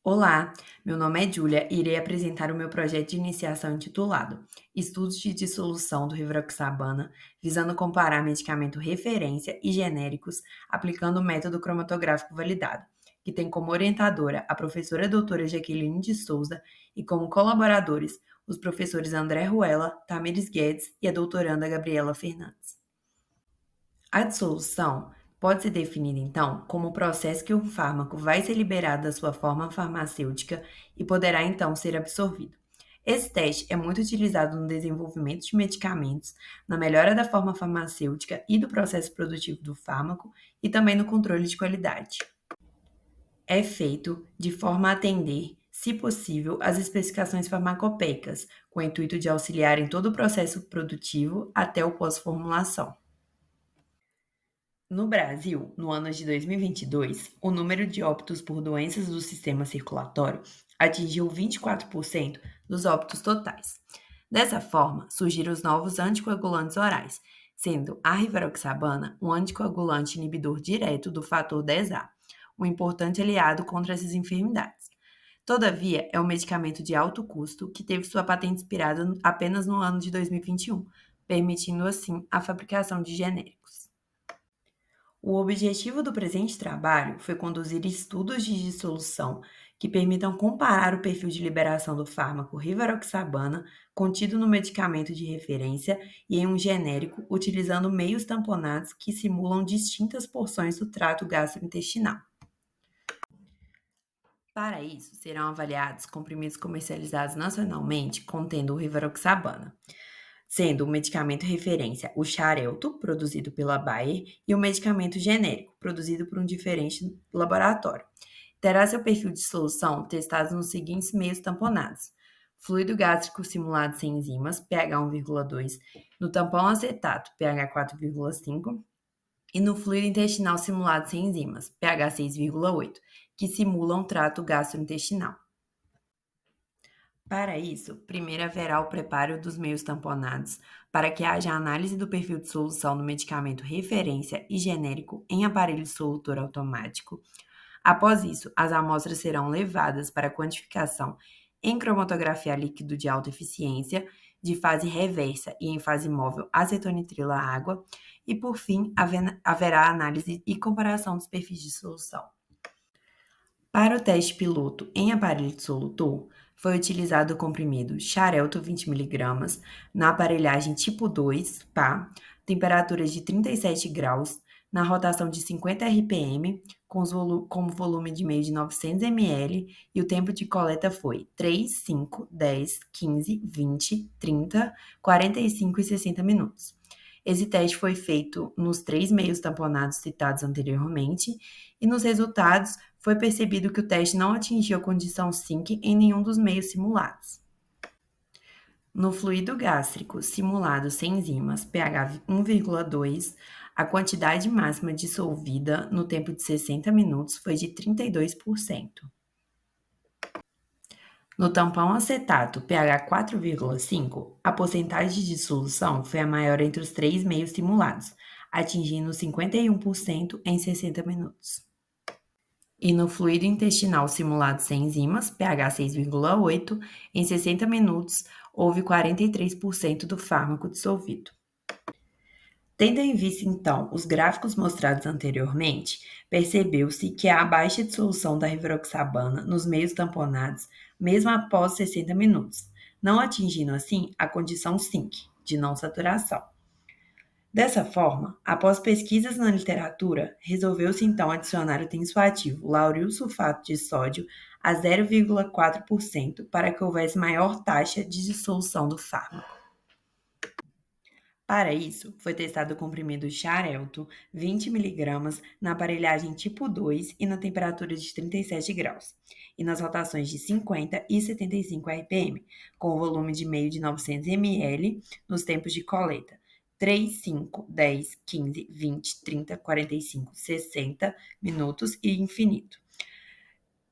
Olá, meu nome é Júlia e irei apresentar o meu projeto de iniciação intitulado Estudos de dissolução do rivaroxabana, visando comparar medicamento referência e genéricos aplicando o método cromatográfico validado, que tem como orientadora a professora doutora Jaqueline de Souza e como colaboradores os professores André Ruela, Tamires Guedes e a doutoranda Gabriela Fernandes. A dissolução pode ser definida, então, como o processo que um fármaco vai ser liberado da sua forma farmacêutica e poderá, então, ser absorvido. Esse teste é muito utilizado no desenvolvimento de medicamentos, na melhora da forma farmacêutica e do processo produtivo do fármaco e também no controle de qualidade. É feito de forma a atender, se possível, as especificações farmacopeicas, com o intuito de auxiliar em todo o processo produtivo até o pós-formulação. No Brasil, no ano de 2022, o número de óbitos por doenças do sistema circulatório atingiu 24% dos óbitos totais. Dessa forma, surgiram os novos anticoagulantes orais, sendo a rivaroxabana um anticoagulante inibidor direto do fator 10A, um importante aliado contra essas enfermidades. Todavia, é um medicamento de alto custo que teve sua patente expirada apenas no ano de 2021, permitindo assim a fabricação de genéricos. O objetivo do presente trabalho foi conduzir estudos de dissolução que permitam comparar o perfil de liberação do fármaco rivaroxabana contido no medicamento de referência e em um genérico, utilizando meios tamponados que simulam distintas porções do trato gastrointestinal. Para isso, serão avaliados comprimidos comercializados nacionalmente contendo o rivaroxabana, sendo o medicamento referência o Xarelto, produzido pela Bayer, e o medicamento genérico, produzido por um diferente laboratório. Terá seu perfil de solução testado nos seguintes meios tamponados: fluido gástrico simulado sem enzimas, pH 1,2, no tampão acetato, pH 4,5, e no fluido intestinal simulado sem enzimas, pH 6,8, que simulam trato gastrointestinal. Para isso, primeiro haverá o preparo dos meios tamponados, para que haja análise do perfil de solução do medicamento referência e genérico em aparelho solutor automático. Após isso, as amostras serão levadas para quantificação em cromatografia líquido de alta eficiência, de fase reversa e em fase móvel acetonitrila-água, e por fim, haverá análise e comparação dos perfis de solução. Para o teste piloto em aparelho dissolutor, foi utilizado o comprimido Xarelto 20 mg na aparelhagem tipo 2, PA, temperaturas de 37 graus, na rotação de 50 RPM, com volume de meio de 900 ml, e o tempo de coleta foi 3, 5, 10, 15, 20, 30, 45 e 60 minutos. Esse teste foi feito nos 3 meios tamponados citados anteriormente, e nos resultados foi percebido que o teste não atingiu a condição SYNC em nenhum dos meios simulados. No fluido gástrico simulado sem enzimas, pH 1,2, a quantidade máxima dissolvida no tempo de 60 minutos foi de 32%. No tampão acetato, pH 4,5, a porcentagem de dissolução foi a maior entre os 3 meios simulados, atingindo 51% em 60 minutos. E no fluido intestinal simulado sem enzimas, pH 6,8, em 60 minutos, houve 43% do fármaco dissolvido. Tendo em vista, então, os gráficos mostrados anteriormente, percebeu-se que há baixa dissolução da rivaroxabana nos meios tamponados, mesmo após 60 minutos, não atingindo, assim, a condição SYNC, de não saturação. Dessa forma, após pesquisas na literatura, resolveu-se então adicionar o tensoativo lauril sulfato de sódio a 0,4% para que houvesse maior taxa de dissolução do fármaco. Para isso, foi testado o comprimido Xarelto 20 mg na aparelhagem tipo 2 e na temperatura de 37 graus, e nas rotações de 50 e 75 RPM, com o volume de meio de 900 ml nos tempos de coleta 3, 5, 10, 15, 20, 30, 45, 60 minutos e infinito.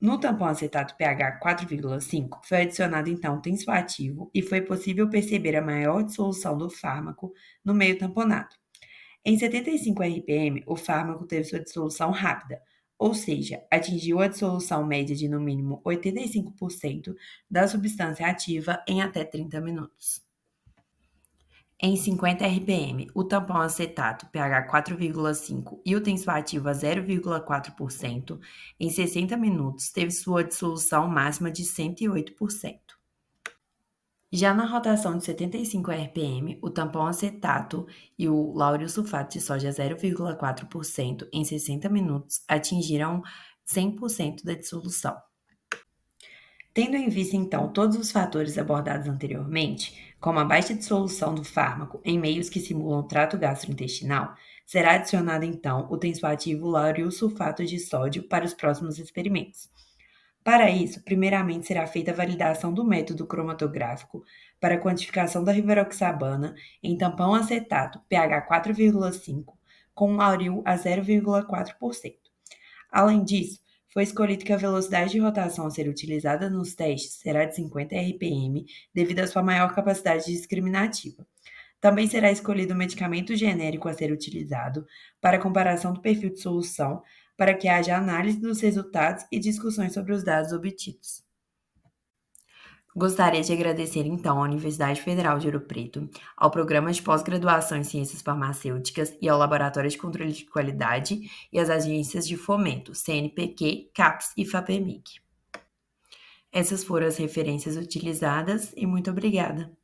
No tampão acetato pH 4,5, foi adicionado então tensoativo e foi possível perceber a maior dissolução do fármaco no meio tamponado. Em 75 RPM, o fármaco teve sua dissolução rápida, ou seja, atingiu a dissolução média de no mínimo 85% da substância ativa em até 30 minutos. Em 50 rpm, o tampão acetato pH 4,5 e o tensoativo a 0,4%, em 60 minutos teve sua dissolução máxima de 108%. Já na rotação de 75 rpm, o tampão acetato e o laurilsulfato de soja 0,4% em 60 minutos atingiram 100% da dissolução. Tendo em vista, então, todos os fatores abordados anteriormente, como a baixa dissolução do fármaco em meios que simulam o trato gastrointestinal, será adicionado, então, o tensoativo laurilsulfato de sódio para os próximos experimentos. Para isso, primeiramente será feita a validação do método cromatográfico para a quantificação da rivaroxabana em tampão acetato pH 4,5 com lauril a 0,4%. Além disso, foi escolhido que a velocidade de rotação a ser utilizada nos testes será de 50 rpm, devido à sua maior capacidade discriminativa. Também será escolhido o medicamento genérico a ser utilizado para comparação do perfil de solução, para que haja análise dos resultados e discussões sobre os dados obtidos. Gostaria de agradecer então à Universidade Federal de Ouro Preto, ao Programa de Pós-Graduação em Ciências Farmacêuticas e ao Laboratório de Controle de Qualidade e às agências de fomento CNPq, CAPES e FAPEMIG. Essas foram as referências utilizadas e muito obrigada.